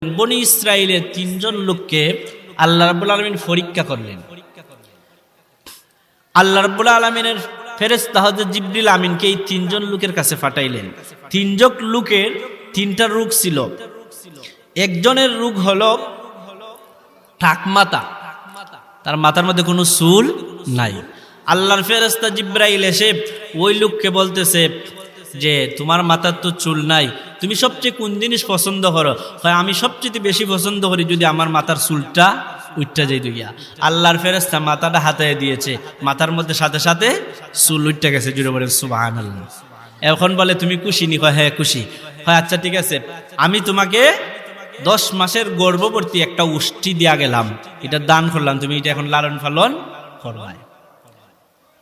বনি ইসরাইলের তিনজন লোককে আল্লাহ রাব্বুল আলামিন পরীক্ষা করলেন। আল্লাহ রাব্বুল আলামিনের ফেরেশতা হযরত জিবরিল আমিনকে এই তিনজন লোকের কাছে পাঠাইলেন। তিনজন লোকের তিনটা রোগ ছিল। একজনের রোগ হলো টাক মাথা, তার মাথার মধ্যে কোনো চুল নাই। আল্লাহর ফেরেশতা জিবরাইল এসে ওই লোককে বলতেছে যে তোমার মাথার তো চুল নাই, তুমি সবচেয়ে কোন জিনিস পছন্দ করো? আমি সবচেয়ে বেশি পছন্দ করি যদি আমার মাথার চুলটা উঠটা যাই গিয়া। আল্লাহর ফেরেশতা মাথাটা হাতায় দিয়েছে, মাথার মধ্যে সাথে সাথে চুল উঠতে গেছে। জুড়ে বলেন সুবহানাল্লাহ। এখন বলে তুমি খুশি নি? হ্যাঁ খুশি। আচ্ছা ঠিক আছে, আমি তোমাকে 10 মাসের গর্ভবতী একটা উষ্টি দিয়া গেলাম, এটা দান করলাম, তুমি এটা এখন লালন পালন করবাই।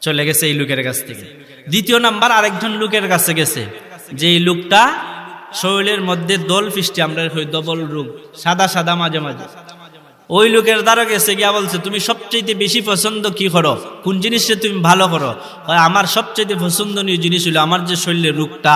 চলে গেছে এই লোকের কাছ থেকে। দ্বিতীয় নাম্বার আরেকজন লোকের কাছে গেছে, যে এই লোকটা শরীরের মধ্যে দোল ফিস্টি, আমরা ডবল রোগ, সাদা সাদা মাঝে মাঝে। ওই লোকের দ্বারা গেছে গিয়া বলছে তুমি সবচেয়ে বেশি পছন্দ কি করো, কোন জিনিসটা তুমি ভালো করো? আমার সবচেয়ে পছন্দনীয় জিনিস হলো আমার যে শরীরের রোগটা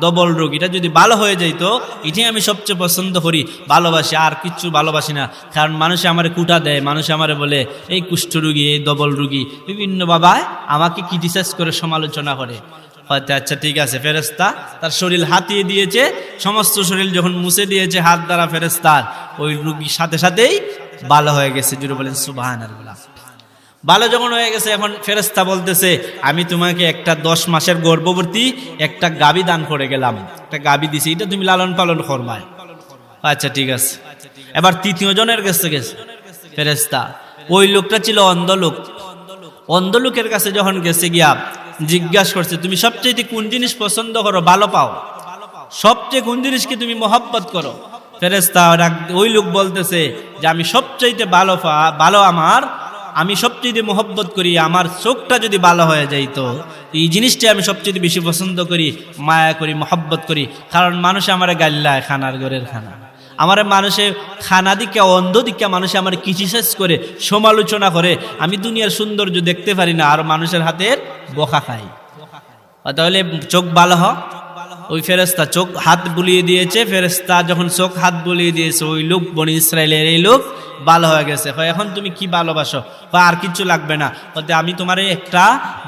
ডবল রোগ, এটা যদি ভালো হয়ে যাইতো এটাই আমি সবচেয়ে পছন্দ করি, ভালোবাসি, আর কিচ্ছু ভালোবাসি না। কারণ মানুষে আমার কুটা দেয়, মানুষে আমার বলে এই কুষ্ঠরোগী, এই ডবল রোগী, বিভিন্ন বাবা আমাকে ক্রিটিসাইজ করে, সমালোচনা করে। হয়তো আচ্ছা ঠিক আছে। ফেরেশতা তার শরীর হাতিয়ে দিয়েছে, সমস্ত শরীর যখন মুছে দিয়েছে হাত দ্বারা ফেরেশতার, ওই রোগীর সাথে সাথেই ভালো হয়ে গেছে। জুড়ে বলেন সুবহানাল্লাহ। ভালো যখন হয়ে গেছে, এখন ফেরেশতা বলতেছে আমি তোমাকে একটা 10 মাসের গর্ভবতী একটা গাভী দান করে গেলাম, একটা গাভী দিছি, এটা তুমি লালন পালন করবাই। আচ্ছা ঠিক আছে। এবার তৃতীয় জনের কাছে গেছে ফেরেশতা। ওই লোকটা ছিল অন্ধ লোক। অন্ধ লোকের কাছে যখন গেছে গিয়া জিজ্ঞাসা করছে তুমি সবচেয়ে কোন জিনিস পছন্দ করো, ভালো পাও, সবচেয়ে কোন জিনিসকে তুমি মহব্বত করো? ফেরেশতা ওই লোক বলতেছে যে আমি সবচেয়ে ভালো আমি সবচেয়ে মহব্বত করি, আমার চোখটা যদি ভালো হয়ে যাইতো, এই জিনিসটা আমি সবচেয়ে বেশি পছন্দ করি, মায়া করি, মহব্বত করি। কারণ মানুষে আমার গাল্লায় খানার ঘরের খানা, আমার মানুষে খানা দিকে, অন্ধ দিকে মানুষে আমার ক্রিটিসাইজ করে, সমালোচনা করে। আমি দুনিয়ার সৌন্দর্য দেখতে পারি না, আর মানুষের হাতের বকা খাই। তাহলে চোখ ভালো হোক। ওই ফেরেশতা চোখ হাত বুলিয়ে দিয়েছে। ফেরেশতা যখন চোখ হাত বুলিয়ে দিয়েছে, ওই লোক বনি ইসরাইলের এই লোক ভালো হয়ে গেছে। এখন তুমি কি ভালোবাসো? আর কিছু লাগবে না। আমি তোমার একটা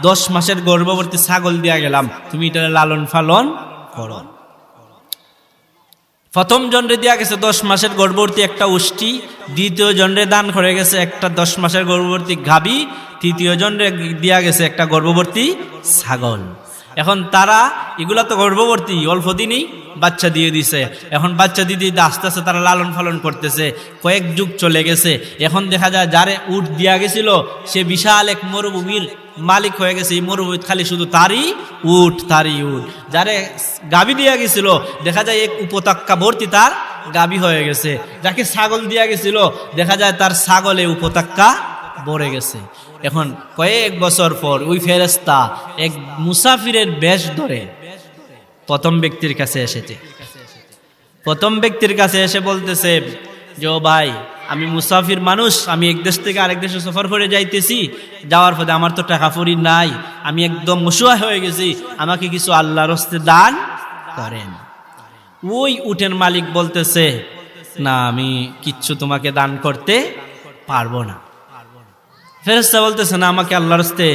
10 মাসের গর্ভবতী ছাগল দিয়া গেলাম, তুমি এটা লালন পালন করো। প্রথম জনরে দিয়া গেছে 10 মাসের গর্ভবতী একটা উষ্টি, দ্বিতীয় জনরে দান করে গেছে একটা 10 মাসের গর্ভবতী গাভী, তৃতীয় জনরে দিয়া গেছে একটা গর্ভবতী ছাগল। এখন তারা এগুলা তো গর্ভবতী, অল্প দিনই বাচ্চা দিয়ে দিছে। এখন বাচ্চা দিতে দিতে আস্তে আস্তে তারা লালন পালন করতেছে, কয়েক যুগ চলে গেছে। এখন দেখা যায় যারে উট দিয়া গেছিল সে বিশাল এক মরুভূমির মালিক হয়ে গেছে। এই মরুভূমি খালি শুধু তারই উট। যারে গাভী দিয়া গেছিল দেখা যায় এক উপত্যকা ভর্তি তার গাভী হয়ে গেছে। যাকে ছাগল দিয়া গেছিল দেখা যায় তার ছাগলে উপত্যকা ভরে গেছে। এখন কয়েক বছর পর ওই ফেরেশতা এক মুসাফিরের বেশ ধরে প্রথম ব্যক্তির কাছে এসেছে। প্রথম ব্যক্তির কাছে এসে বলতেছে যে ও ভাই, আমি মুসাফির মানুষ, আমি এক দেশ থেকে আরেক দেশে সফর করে যাইতেছি, যাওয়ার পথে আমার তো টাকা পয়সা নাই, আমি একদম অসহায় হয়ে গেছি, আমাকে কিছু আল্লাহর রাস্তে দান করেন। ওই উটের মালিক বলতেছে না, আমি কিচ্ছু তোমাকে দান করতে পারবো না। ফেরেশতা বলতেছে না, আমাকে আল্লাহর রাস্তে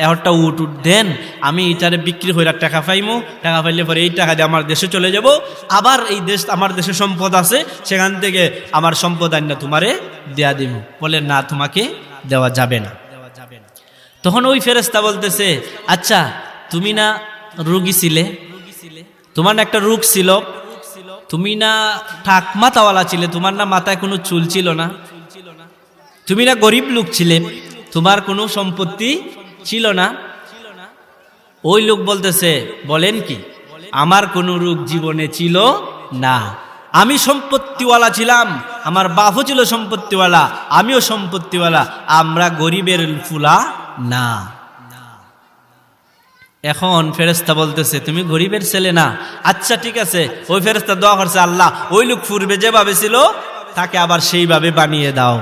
একটা উট দেন, আমি এটারে বিক্রি হইলে টাকা পাইমু, টাকা পাইলে পরে এই টাকা দিয়ে আমার দেশে চলে যাব, আবার এই দেশ আমার দেশে সম্পদ আছে, সেখান থেকে আমার সম্পদ আইনা তোমারে দেয়া দিব। বলে না, তোমাকে দেওয়া যাবে না। তখন ওই ফেরেশতা বলতেছে আচ্ছা তুমি না রোগী ছিলে, তোমার না একটা রোগ ছিল, তুমি না টাক মাথাওয়ালা ছিলে, তোমার না মাথায় কোনো চুল ছিল না, তুমি না গরিব লোক ছিলে, তোমার কোনো সম্পত্তি ছিল না। ওই লোক বলতেছে বলেন কি, আমার কোনো রোগ জীবনে ছিল না, আমি সম্পত্তিওয়ালা ছিলাম, আমার বাপও ছিল সম্পত্তিওয়ালা, আমিও সম্পত্তিওয়ালা, আমরা গরিবের ফুলা না। এখন ফেরেশতা বলতেছে তুমি গরিবের ছেলে না। আচ্ছা ঠিক আছে। ওই ফেরেশতা দোয়া করছে, আল্লাহ ওই লোক পূর্বে যেভাবে ছিল তাকে আবার সেইভাবে বানিয়ে দাও।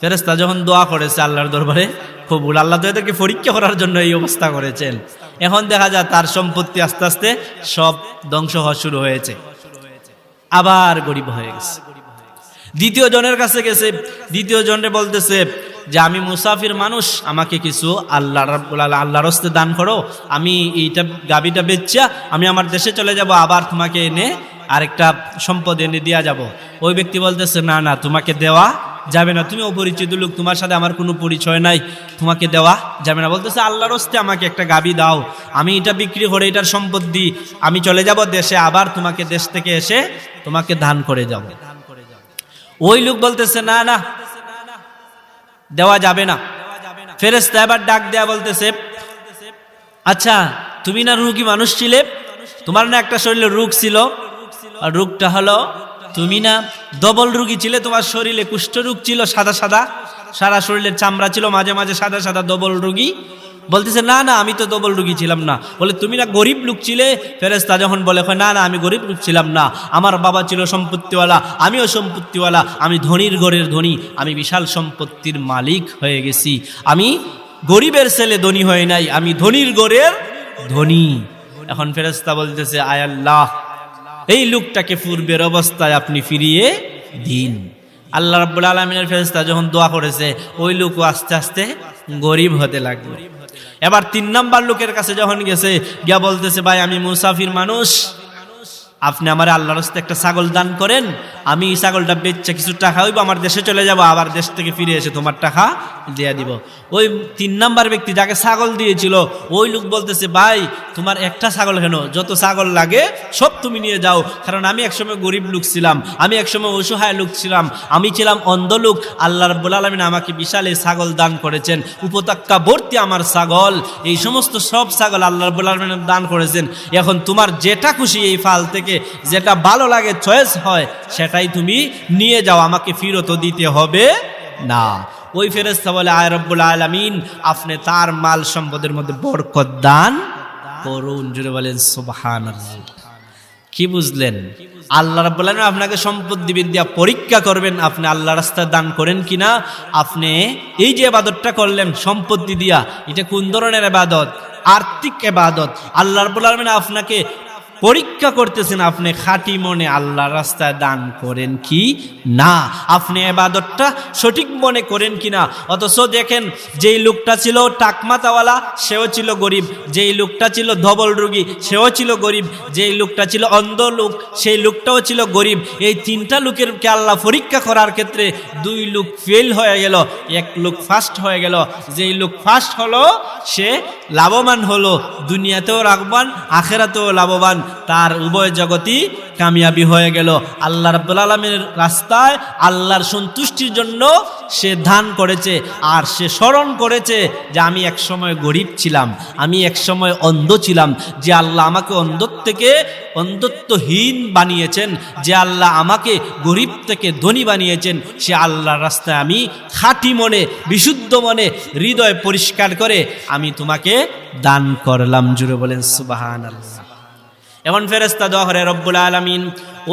ফেরেশতা যখন দোয়া করেছে আল্লাহর দরবারে কবুল, আল্লাহ তো এদেরকে পরীক্ষা করার জন্য এই অবস্থা করেছেন। এখন দেখা যায় তার সম্পত্তি আস্তে আস্তে সব ধ্বংস হওয়া শুরু হয়েছে, আবার গরিব হয়ে গেছে। দ্বিতীয় জনের কাছে গেছে, দ্বিতীয় জনে বলতেছে যে আমি মুসাফির মানুষ, আমাকে কিছু আল্লাহর রাস্তায় দান করো, আমি এইটা গাবিটা বেচা আমি আমার দেশে চলে যাব, আবার তোমাকে এনে আরেকটা সম্পদ এনে দেওয়া যাব। ওই ব্যক্তি বলতেছে না না, তোমাকে দেওয়া যাবে না, তুমি অপরিচিত লোক, তোমার সাথে আমার কোনো পরিচয় নাই, তোমাকে দেওয়া যাবে না। বলতেছে আল্লাহর রাস্তায় আমাকে একটা গাবি দাও, আমি এটা বিক্রি করে এটার সম্পদ দিই, আমি চলে যাব দেশে, আবার তোমাকে দেশ থেকে এসে তোমাকে দান করে যাব। ওই লোক বলতেছে না না, দেওয়া যাবে না। ফেরেশতা এবার ডাক দেয়া বলতেছে আচ্ছা তুমি না রোগী মানুষ ছিলে, তোমার না একটা শরীরে রোগ ছিল, আর রোগটা হলো তুমি না ডবল রোগী ছিলে, তোমার শরীরে কুষ্ঠ রোগ ছিল, সাদা সাদা সারা শরীরের চামড়া ছিল, মাঝে মাঝে সাদা সাদা ডবল রোগী। বলতেছে না না, আমি তো ডবল রোগী ছিলাম না। বলে তুমি না গরিব লোক ছিলে। ফেরেশতা যখন বলে না না, আমি গরিব লোক ছিলাম না, আমার বাবা ছিল সম্পত্তিওয়ালা, আমিও সম্পত্তিওয়ালা, আমি ধনীর ঘরের ধনী, আমি বিশাল সম্পত্তির মালিক হয়ে গেছি, আমি গরিবের ছেলে ধনী হয় নাই, আমি ধনীর ঘরের ধনী। এখন ফেরেশতা বলতেছে আয় আল্লাহ, এই লোকটাকে পূর্বের অবস্থায় আপনি ফিরিয়ে দিন। আল্লাহ রাব্বুল আলামিনের ফেরেশতা যখন দোয়া করেছে, ওই লোকও আস্তে আস্তে গরিব হতে লাগলো। এবার 3 নাম্বার লোকের কাছে যখন গেছে, গিয়া বলতেছে ভাই আমি মুসাফির মানুষ, আপনি আমার আল্লাহর রাস্তায় একটা ছাগল দান করেন, আমি এই ছাগলটা বেচে কিছু টাকা হইব, আমার দেশে চলে যাব, আবার দেশ থেকে ফিরে এসে তোমার টাকা দিয়ে দিব। ওই 3 নাম্বার ব্যক্তি যাকে ছাগল দিয়েছিল, ওই লোক বলতেছে ভাই তোমার একটা ছাগল কেন, যত ছাগল লাগে সব তুমি নিয়ে যাও, কারণ আমি একসময় গরিব লোক ছিলাম, আমি একসময় অসহায় লোক ছিলাম, আমি ছিলাম অন্ধ লোক, আল্লাহ রাব্বুল আলামিন আমাকে বিশাল এই ছাগল দান করেছেন, উপত্যকা ভর্তি আমার ছাগল, এই সমস্ত সব ছাগল আল্লাহ রাব্বুল আলামিন দান করেছেন, এখন তোমার যেটা খুশি এই ফাল থেকে যেটা ভালো লাগে চয়েস হয় সেটাই তুমি নিয়ে যাও, আমাকে ফেরত দিতে হবে না। ওই ফেরেশতা বলে আয় রব্বুল আলামিন, আপনি তার মাল সম্পদের মধ্যে বরকত দান করুন। জোরে বলেন সুবহানাল্লাহ। কি বুঝলেন? আল্লাহ রাব্বুল আলামিন আপনাকে সম্পদ দিবেন, দিয়া পরীক্ষা করবেন আপনি আল্লাহ রাস্তায় দান করেন কিনা। আপনি এই যে ইবাদতটা করলেন সম্পত্তি দিয়া, এটা কোন ধরনের ইবাদত? আর্থিক ইবাদত। আল্লাহ রাব্বুল আলামিন আপনাকে পরীক্ষা করতেছেন আপনি খাঁটি মনে আল্লাহর রাস্তায় দান করেন কি না, আপনি ইবাদতটা সঠিক মনে করেন কিনা। অথচ দেখেন যেই লোকটা ছিল টাকমাতাওয়ালা সেও ছিল গরিব, যেই লোকটা ছিল ধবল রোগী সেও ছিল গরিব, যেই লোকটা ছিল অন্ধ লোক সেই লোকটাও ছিল গরিব। এই 3টা লোকেরকে আল্লাহ পরীক্ষা করার ক্ষেত্রে 2 লোক ফেল হয়ে গেল, 1 লোক ফার্স্ট হয়ে গেল। যেই লোক ফার্স্ট হলো সে লাভবান হলো, দুনিয়াতেও লাভবান আখিরাতেও লাভবান, তার উভয় জগতই কামিয়াবি হয়ে গেল। আল্লাহ রাব্বুল আলামিনের রাস্তায় আল্লাহর সন্তুষ্টির জন্য সে দান করেছে, আর সে স্মরণ করেছে যে আমি এক সময় গরিব ছিলাম, আমি এক সময় অন্ধ ছিলাম, যে আল্লাহ আমাকে অন্ধত্বহীন বানিয়েছেন, যে আল্লাহ আমাকে গরিব থেকে ধনী বানিয়েছেন, সে আল্লাহর রাস্তায় আমি খাঁটি মনে বিশুদ্ধ মনে হৃদয় পরিষ্কার করে আমি তোমাকে দান করলাম। জুড়ে বলেন সুবহানাল্লাহ। এমন ফেরেশতা দোয়া করে রব্বুল আলামিন,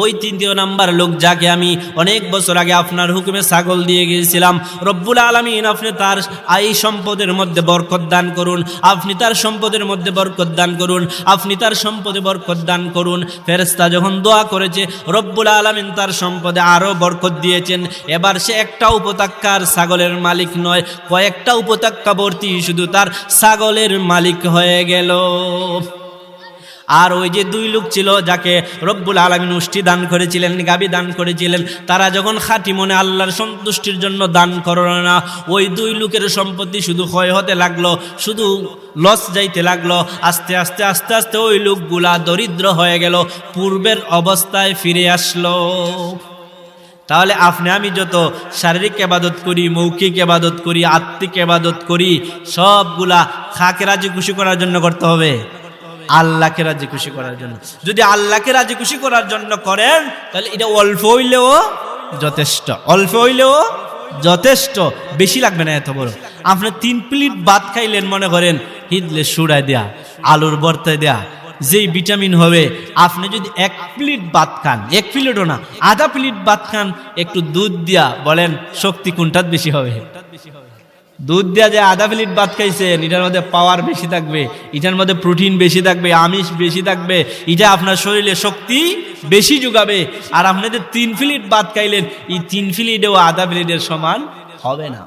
ওই 3 নাম্বার লোক যাকে আমি অনেক বছর আগে আপনার হুকুমে ছাগল দিয়ে গিয়েছিলাম, রব্বুল আলামিন আপনি তার এই সম্পদের মধ্যে বরকত দান করুন, আপনি তার সম্পদের মধ্যে বরকত দান করুন, আপনি তার সম্পদে বরকত দান করুন। ফেরেশতা যখন দোয়া করেছে, রব্বুল আলামিন তার সম্পদে আরো বরকত দিয়েছেন। এবার সে একটা উপত্যকার ছাগলের মালিক নয়, কয়েকটা উপত্যকা ভর্তি শুধু তার ছাগলের মালিক হয়ে গেল। আর ওই যে 2 লোক ছিল যাকে রব্বুল আলামিন উষ্টি দান করেছিলেন, গাবি দান করেছিলেন, তারা যখন খাঁটি মনে আল্লাহর সন্তুষ্টির জন্য দান করল না, ওই 2 লোকের সম্পত্তি শুধু ক্ষয় হতে লাগলো, শুধু লস যাইতে লাগলো। আস্তে আস্তে আস্তে আস্তে ওই লোকগুলা দরিদ্র হয়ে গেল, পূর্বের অবস্থায় ফিরে আসলো। তাহলে আপনি আমি যত শারীরিক ইবাদত করি, মৌখিক ইবাদত করি, আত্মিক ইবাদত করি, সবগুলা খাকে রাজি খুশি করার জন্য করতে হবে, আল্লাহকে রাজি খুশি করার জন্য। যদি আল্লাহকে রাজি খুশি করার জন্য করেন তাহলে এটা অল্প হইলেও যথেষ্ট, অল্প হইলেও যথেষ্ট, বেশি লাগবে না এত বড়। আপনি 3 প্লেট ভাত খাইলেন, মনে করেন হিদলে সুড়ায় দেয়া, আলুর ভর্তায় দেয়া, যেই ভিটামিন হবে। আপনি যদি 1 প্লেট ভাত খান, 1 প্লেটও না, আধা প্লেট ভাত খান, একটু দুধ দিয়া, বলেন শক্তি কোনটার বেশি হবে? দুধ দেওয়া যে আধা প্লেট ভাত খাইছেন, এটার মধ্যে পাওয়ার বেশি থাকবে, এটার মধ্যে প্রোটিন বেশি থাকবে, আমিষ বেশি থাকবে, এটা আপনার শরীরে শক্তি বেশি যোগাবে। আর আপনাদের 3 প্লেট ভাত খাইলেন, এই 3 প্লেটেও আধা প্লেটের সমান হবে না।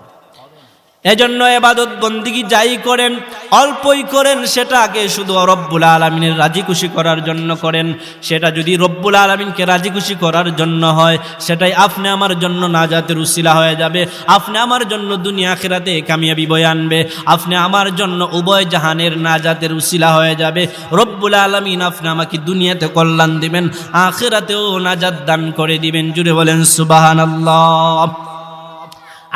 এজন্য ইবাদত বন্দেগী যাই করেন, অল্পই করেন, সেটাকে শুধু রব্বুল আলামিনের রাজি খুশি করার জন্য করেন। সেটা যদি রব্বুল আলামিনকে রাজি খুশি করার জন্য হয়, সেটাই আপনি আমার জন্য নাজাতের উসিলা হয়ে যাবে, আপনি আমার জন্য দুনিয়া আখিরাতে কামিয়াবি বয়ে আনবে, আপনি আমার জন্য উভয় জাহানের নাজাতের উসিলা হয়ে যাবে। রব্বুল আলামিন আপনি আমাকে দুনিয়াতে কল্যাণ দিবেন, আখিরাতেও নাজাত দান করে দিবেন। জুড়ে বলেন সুবহানাল্লাহ।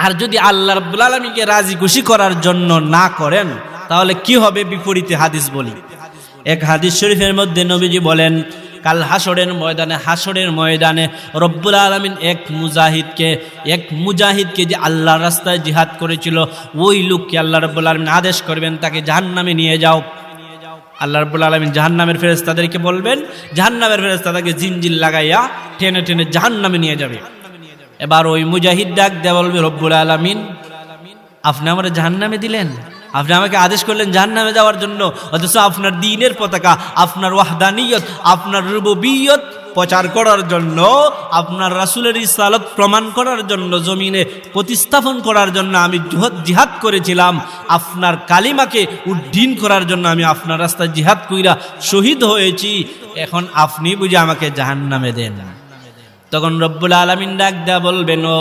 আর যদি আল্লাহ রাব্বুল আলামিনকে রাজি খুশি করার জন্য না করেন, তাহলে কি হবে? বিপরীতে হাদিস বলি। এক হাদিস শরীফের মধ্যে নবীজি বলেন, কাল হাসরের ময়দানে রব্বুল আলামিন এক মুজাহিদকে যে আল্লাহর রাস্তায় জিহাদ করেছিল, ওই লোককে আল্লাহ রাব্বুল আলামিন আদেশ করবেন, তাকে জাহান্নামে নিয়ে যাও। আল্লাহ রাব্বুল আলামিন জাহান্নামের ফেরেশতাদেরকে বলবেন, জাহান্নামের ফেরেশতা তাকে জিনজিল লাগাইয়া টেনে টেনে জাহান্নামে নিয়ে যাবে। এবার ওই মুজাহিদ ডাক দেয়া বলবে, রব্বুল আলামিন আপনি আমার জাহান্নামে দিলেন, আপনি আমাকে আদেশ করলেন জাহান্নামে যাওয়ার জন্য, অথচ আপনার দ্বীনের পতাকা, আপনার ওয়াহদানিয়ত, আপনার রুবুবিয়ত প্রচার করার জন্য, আপনার রাসূলের রিসালাত প্রমাণ করার জন্য, জমিনে প্রতিস্থাপন করার জন্য আমি জিহাদ করেছিলাম, আপনার কালিমাকে উদ্দিন করার জন্য আমি আপনার রাস্তায় জিহাদ কইরা শহীদ হয়েছি, এখন আপনি বুঝে আমাকে জাহান্নামে দেন। তখন রব্বুল আলামিন ডাক দেয়া বলবেন, ও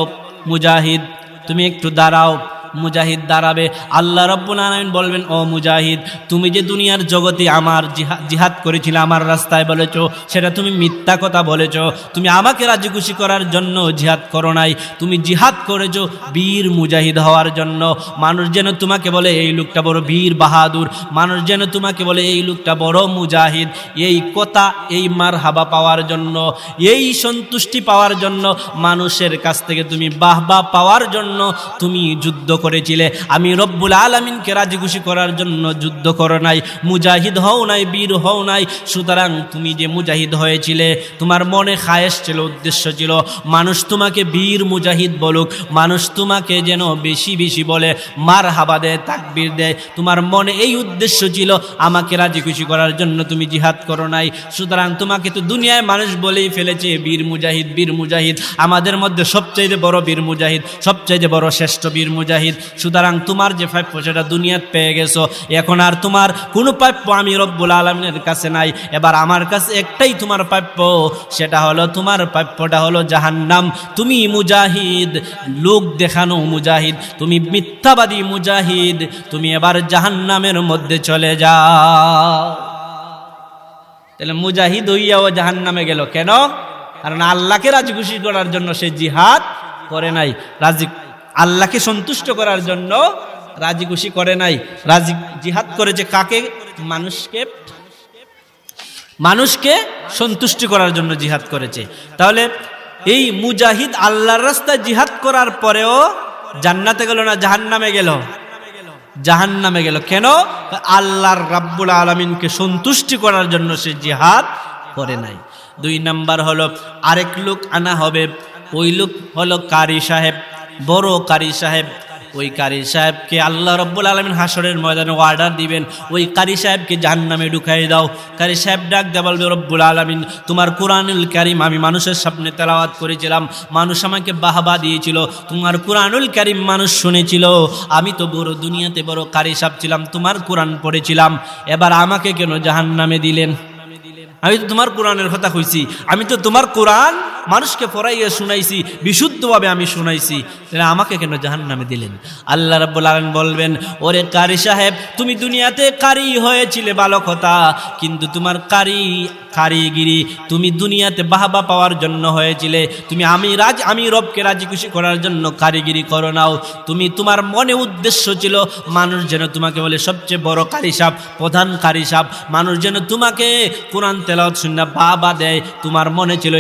মুজাহিদ তুমি একটু দাঁড়াও। মুজাহিদ দাঁড়াবে। আল্লাহ রাব্বুল আলামিন বলবেন, ও মুজাহিদ তুমি যে দুনিয়ার জগতে আমার জিহাদ করেছিলে, আমার রাস্তায় বলেছো, সেটা তুমি মিথ্যা কথা বলেছো। তুমি আমাকে রাজি খুশি করার জন্য জিহাদ করো নাই, তুমি জিহাদ করেছো বীর মুজাহিদ হওয়ার জন্য। মানুষ যেন তোমাকে বলে এই লোকটা বড় বীর বাহাদুর, মানুষ যেন তোমাকে বলে এই লোকটা বড় মুজাহিদ। এই কথা, এই মারহাবা পাওয়ার জন্য, এই সন্তুষ্টি পাওয়ার জন্য, মানুষের কাছ থেকে তুমি বাহবা পাওয়ার জন্য তুমি যুদ্ধ করেছিলে। আমি রব্বুল আলামিনকে রাজি খুশি করার জন্য যুদ্ধ করো নাই, মুজাহিদ হও নাই, বীর হও নাই। সুতরাং তুমি যে মুজাহিদ হয়েছিলে, তোমার মনে খায়েশ ছিল, উদ্দেশ্য ছিল মানুষ তোমাকে বীর মুজাহিদ বলুক, মানুষ তোমাকে যেন বেশি বেশি বলে, মারহাবা দেয়, তাকবীর দেয়। তোমার মনে এই উদ্দেশ্য ছিল, আমাকে রাজি খুশি করার জন্য তুমি জিহাদ করো নাই। সুতরাং তোমাকে তো দুনিয়ায় মানুষ বলেই ফেলেছে বীর মুজাহিদ, বীর মুজাহিদ। আমাদের মধ্যে সবচাইতে বড় বীর মুজাহিদ, সবচাইতে বড় শ্রেষ্ঠ বীর মুজাহিদ। সুতরাং তোমার যে প্রাপ্য সেটা দুনিয়াত পেয়ে গেছো, এখন আর তোমার কোনো প্রাপ্য আমি রব্বুল আলামিনের কাছে নাই। এবার আমার কাছে একটাই তোমার প্রাপ্য, সেটা হলো, তোমার প্রাপ্যটা হলো জাহান্নাম। তুমি মুজাহিদ, লোক দেখানো মুজাহিদ, তুমি মিথ্যাবাদী মুজাহিদ, তুমি এবার জাহান্নামের মধ্যে চলে যাও। তাহলে মুজাহিদ হইয়াও জাহান্নামে গেল কেন? কারণ আল্লাহকে রাজি খুশি করার জন্য সে জিহাদ করে নাই, আল্লাহকে সন্তুষ্ট করার জন্য রাজি খুশি করে নাই। জিহাদ করেছে কাকে? মানুষকে সন্তুষ্টি করার জন্য জিহাদ করেছে। তাহলে এই মুজাহিদ আল্লাহর রাস্তায় জিহাদ করার পরেও জান্নাতে গেল না, জাহান্নামে গেল? জাহান্নামে গেল কেন? আল্লাহর রাব্বুল আলামিনকে সন্তুষ্টি করার জন্য সে জিহাদ করে নাই। 2 নাম্বার হলো, আরেক লোক আনা হবে, ওই লোক হলো কারি সাহেব, বড় কারি সাহেব। ওই কারি সাহেবকে আল্লাহ রাব্বুল আলামিন হাসরের ময়দানে অর্ডার দিবেন, ওই কারি সাহেবকে জাহান্নামে ঢুকাই দাও। কারি সাহেব ডাক দেয়া বলবে, রব্বুল আলামিন তোমার কোরআনুল কারীম আমি মানুষের সামনে তেলাওয়াত করেছিলাম, মানুষ আমাকে বাহবা দিয়েছিল, তোমার কোরআনুল কারীম মানুষ শুনেছিল, আমি তো বড় দুনিয়াতে বড় কারি সাহেব ছিলাম, তোমার কোরআন পড়েছিলাম, এবার আমাকে কেন জাহান্নামে দিলেন? আমি তো তোমার কোরআনের কথা কইছি, আমি তো তোমার কোরআন মানুষকে পড়াইয়া শুনাইছি, বিশুদ্ধভাবে আমি শুনাইছি, তাহলে আমাকে কেন জাহান্নামে দিলেন? আল্লাহ রাব্বুল আলামিন বলবেন, ওরে কারি সাহেব তুমি দুনিয়াতে কারি হয়েছিলে ভালো কথা, কিন্তু তোমার কারিগিরি তুমি দুনিয়াতে বাহবা পাওয়ার জন্য হয়েছিলে, তুমি আমি রবকে রাজি খুশি করার জন্য কারিগিরি করো নাও। তুমি তোমার মনে উদ্দেশ্য ছিল মানুষ যেন তোমাকে বলে সবচেয়ে বড় কারি সাহেব, প্রধান কারি সাহেব, মানুষ যেন তোমাকে কোরআন তেলাওয়াত শুনে বাহবা দেয়, তোমার মনে ছিল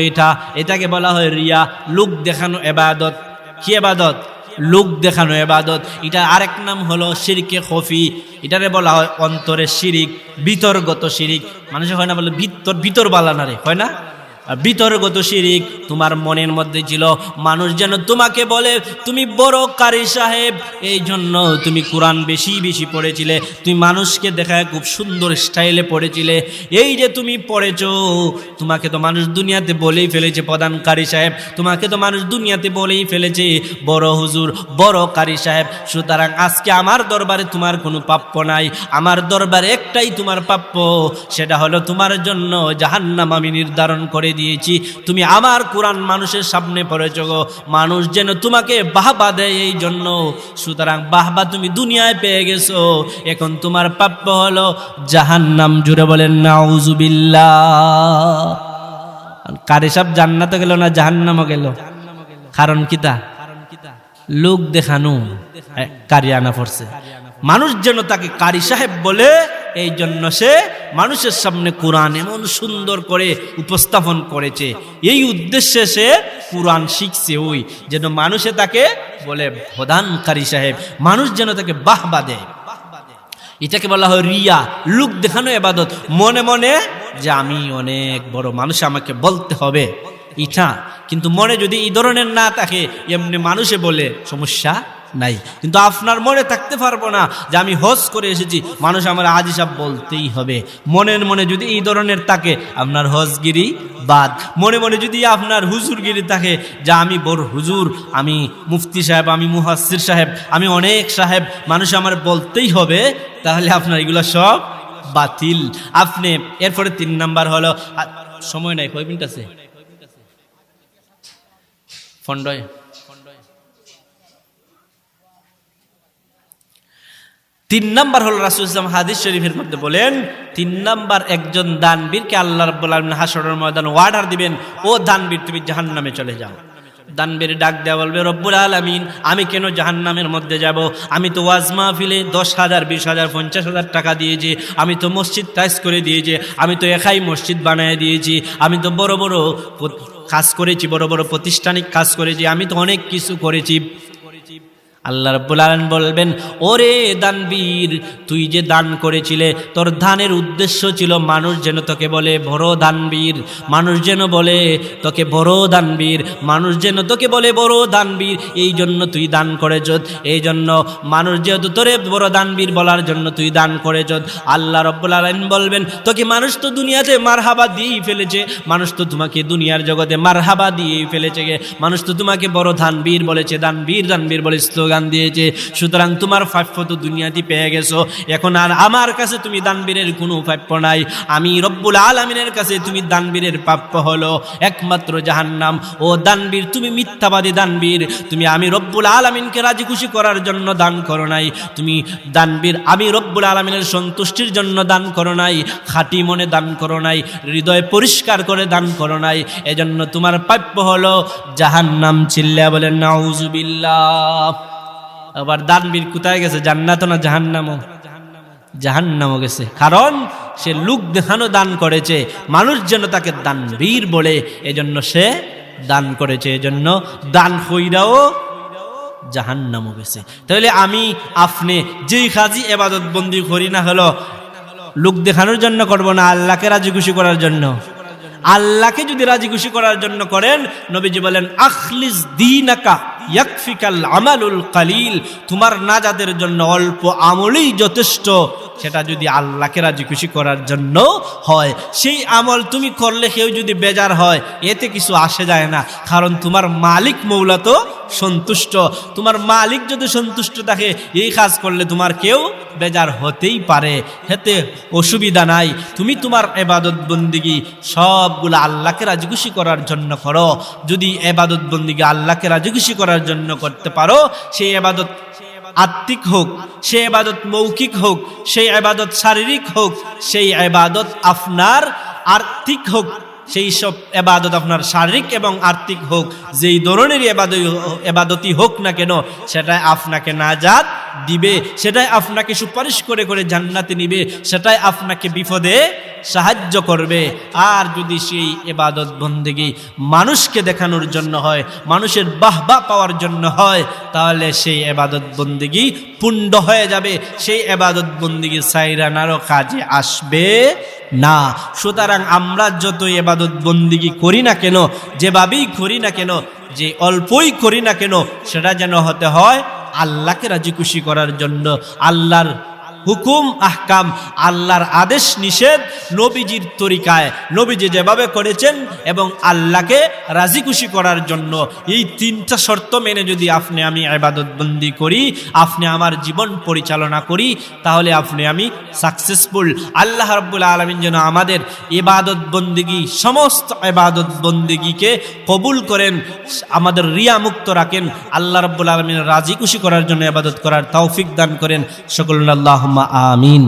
এটাকে বলা হয় রিয়া, লোক দেখানো ইবাদত। কি ইবাদত? লোক দেখানো ইবাদত। এটা আরেক নাম হলো শিরকে খফি, এটারে বলা হয় অন্তরের শিরিক, ভিতরগত শিরিক। মানুষে হয় না বলে ভিতর বালা না রে, হয় না? বিতর্কত শিরিক তোমার মনের মধ্যে ছিল। মানুষ যেন তোমাকে বলে তুমি বড় কারি সাহেব, এই জন্য তুমি কোরআন বেশি বেশি পড়েছিলে, তুমি মানুষকে দেখায় খুব সুন্দর স্টাইলে পড়েছিলে। এই যে তুমি পড়েছো, তোমাকে তো মানুষ দুনিয়াতে বলেই ফেলেছে প্রধান কারি সাহেব, তোমাকে তো মানুষ দুনিয়াতে বলেই ফেলেছে বড় হুজুর, বড় কারি সাহেব। সুতরাং আজকে আমার দরবারে তোমার কোনো প্রাপ্য নাই, আমার দরবারে একটাই তোমার প্রাপ্য, সেটা হলো তোমার জন্য জাহান্নাম আমি নির্ধারণ করে দিয়েছি। তুমি আমার কোরআন মানুষের সামনে পড়েছ গো, মানুষ যেন তোমাকে বাহবা দেয় এই জন্য। সুতরাং বাহবা তুমি দুনিয়ায় পেয়ে গেছো, এখন তোমার প্রাপ্য হলো জাহান্নাম। জুড়ে বলেন নাউজুবিল্লাহ। কারি সাহেব জান্নাতে গেল না জাহান্নামও গেল, কারণ কিতা? লোক দেখানো কারিয়ানা পড়ছে, মানুষ যেন তাকে কারি সাহেব বলে, এই জন্য সে মানুষের সামনে কোরআন এমন সুন্দর করে উপস্থাপন করেছে। এই উদ্দেশ্যে সে কোরআন শিখছে, ওই যেন মানুষে তাকে বলে প্রধান কারি সাহেব, মানুষ যেন তাকে বাহবা দেয়। এটাকে বলা হয় রিয়া, লোক দেখানো ইবাদত। মনে মনে যে আমি অনেক বড় মানুষ, আমাকে বলতে হবে এটা, কিন্তু মনে যদি এই ধরনের না থাকে, এমনি মানুষে বলে সমস্যা নাই, কিন্তু আপনার মনে থাকতে পারবো না যে আমি হজ করে এসেছি, মানুষ আমার হাজী সাহেব বলতেই হবে। মনের মনে যদি এই ধরনের থাকে, আপনার হজগিরি বাদ। মনে মনে যদি আপনার হুজুরগিরি থাকে, যে আমি বড় হুজুর, আমি মুফতি সাহেব, আমি মুহাসসির সাহেব, আমি অনেক সাহেব, মানুষ আমার বলতেই হবে, তাহলে আপনার এগুলো সব বাতিল। আপনি এরপরে 3 নাম্বার হলো, সময় নাই, কয় মিনিট আছে? ফন্ডয় 3 নাম্বার হলো রাসূল সাল্লাল্লাহু আলাইহি ওয়াসাল্লাম হাদিস শরীফের মধ্যে বলেন, 3 নাম্বার একজন দানবীরকে আল্লাহ রাব্বুল আলামিন হাশরের ময়দানে অর্ডার দিবেন, ও দানবীর তুমি জাহান্নামে চলে যাও। দানবীর ডাক দেয়া বলবে, রব্বুল আলামিন আমি কেন জাহান্নামের মধ্যে যাব? আমি তো ওয়াজ মাহফিলে 10,000 20,000 50,000 টাকা দিয়েছি, আমি তো মসজিদ টাইস করে দিয়েছি, আমি তো একাই মসজিদ বানিয়ে দিয়েছি, আমি তো বড় বড় কাজ করেছি, বড় বড় প্রতিষ্ঠানিক কাজ করেছি, আমি তো অনেক কিছু করেছি। আল্লাহ রাব্বুল আলামিন বলবেন, ওরে দানবীর, তুই যে দান করেছিলে, তোর দানের উদ্দেশ্য ছিল মানুষ যেন তোকে বলে বড় দানবীর, মানুষ যেন বলে তোকে বড় দানবীর, মানুষ যেন তোকে বলে বড় দানবীর, এই জন্য তুই দান করেছ। এই জন্য মানুষ যেহেতু তোরে বড় দানবীর বলার জন্য তুই দান করেছ, আল্লাহ রাব্বুল আলামিন বলবেন, তোকে মানুষ তো দুনিয়াতে মারহাবা দিয়েই ফেলেছে, মানুষ তো তোমাকে দুনিয়ার জগতে মারহাবা দিয়েই ফেলেছে, মানুষ তো তোমাকে বড় দানবীর বলেছে, দানবীর দানবীর বলে স্লোগান দিয়েছে। সুতরাং তোমার প্রাপ্য তো দুনিয়াতে পেয়ে গেছো, এখন আর আমার কাছে তুমি দানবীরের কোনো প্রাপ্য নাই। আমি রব্বুল আলামিনের কাছে তুমি দানবীরের প্রাপ্য হলো একমাত্র জাহান্নাম। ও দানবীর, তুমি মিথ্যাবাদী দানবীর, তুমি আমি রব্বুল আলামিনকে রাজি খুশি করার জন্য দান করো নাই, তুমি দানবীর আমি রব্বুল আলামিনের সন্তুষ্টির জন্য দান করো নাই, খাঁটি মনে দান করো নাই, হৃদয় পরিষ্কার করে দান করো নাই, এজন্য তোমার প্রাপ্য হলো জাহান্নাম। চিল্লা বলেন নাউজুবিল্লাহ। আবার দানবীর কোথায় গেছে? জান্নাত না জাহান্নামও? জাহান্নামও গেছে, কারণ সে লোক দেখানো দান করেছে, মানুষ যেন তাকে দানবীর বলে, এজন্য সে দান করেছে, এজন্য দান কইরাও জাহান্নামও গেছে। তাহলে আমি আপনি যেই কাজী ইবাদত বন্দি করি না হলো লোক দেখানোর জন্য করব না, আল্লাহকে রাজি খুশি করার জন্য। আল্লাহকে যদি রাজি খুশি করার জন্য করেন, নবীজি বলেন আখলিস দীনাকা ইয়াকফিকাল আমালুল কালিল, তোমার নাজাতের জন্য অল্প আমলই যথেষ্ট। সেটা যদি আল্লাহকে রাজি খুশি করার জন্য হয়, সেই আমল তুমি করলে কেউ যদি বেজার হয়, এতে কিছু আসে যায় না, কারণ তোমার মালিক মৌলা তো সন্তুষ্ট। তোমার মালিক যদি সন্তুষ্ট থাকে, এই কাজ করলে তোমার কেউ বেজার হতেই পারে, এতে অসুবিধা নাই। তুমি তোমার ইবাদত বন্দিগি সবগুলো আল্লাহকে রাজি খুশি করার জন্য করো। যদি ইবাদত বন্দিগি আল্লাহকে রাজি খুশি করার জন্য করতে পারো, সেই ইবাদত আত্মিক হোক, সেই ইবাদত মৌখিক হোক, সেই ইবাদত শারীরিক হোক, সেই ইবাদত আপনার আর্থিক হোক, সেই সব ইবাদত আপনার শারীরিক এবং আর্থিক হোক, যেই ধরনের ইবাদতই হোক না কেন, সেটা আপনাকে নাজাত দিবে, সেটাই আপনাকে সুপারিশ করে করে জান্নাতে নিবে, সেটাই আপনাকে বিপদে সাহায্য করবে। আর যদি সেই ইবাদত বন্দেগী মানুষকে দেখানোর জন্য হয়, মানুষের বাহবা পাওয়ার জন্য হয়, তাহলে সেই ইবাদত বন্দেগী পুণ্ড হয়ে যাবে, সেই ইবাদত বন্দেগী সাইরানারও কাজে আসবে না। সুতরাং আমরা যত ইবাদত বন্দেগী করি না কেন, যেভাবেই করি না কেন, যে অল্পই করি না কেন, সেটা যেন হতে হয় আল্লাহকে রাজি খুশি করার জন্য। আল্লাহর হুকুম আহকাম, আল্লাহর আদেশ নিষেধ নবীজির তরিকায়, নবীজি যেভাবে করেছেন এবং আল্লাহকে রাজি খুশি করার জন্য। এই তিনটা শর্ত মেনে যদি আপনি আমি ইবাদত বন্দি করি, আপনি আমার জীবন পরিচালনা করি, তাহলে আপনি আমি সাকসেসফুল। আল্লাহ রাব্বুল আলামিন যেন আমাদের ইবাদত বন্দিগি, সমস্ত ইবাদত বন্দিগিকে কবুল করেন, আমাদের রিয়া মুক্ত রাখেন। আল্লাহ রাব্বুল আলামিন রাজি খুশি করার জন্য ইবাদত করার তৌফিক দান করেন। সকল আল্লাহুম্মা আমিন।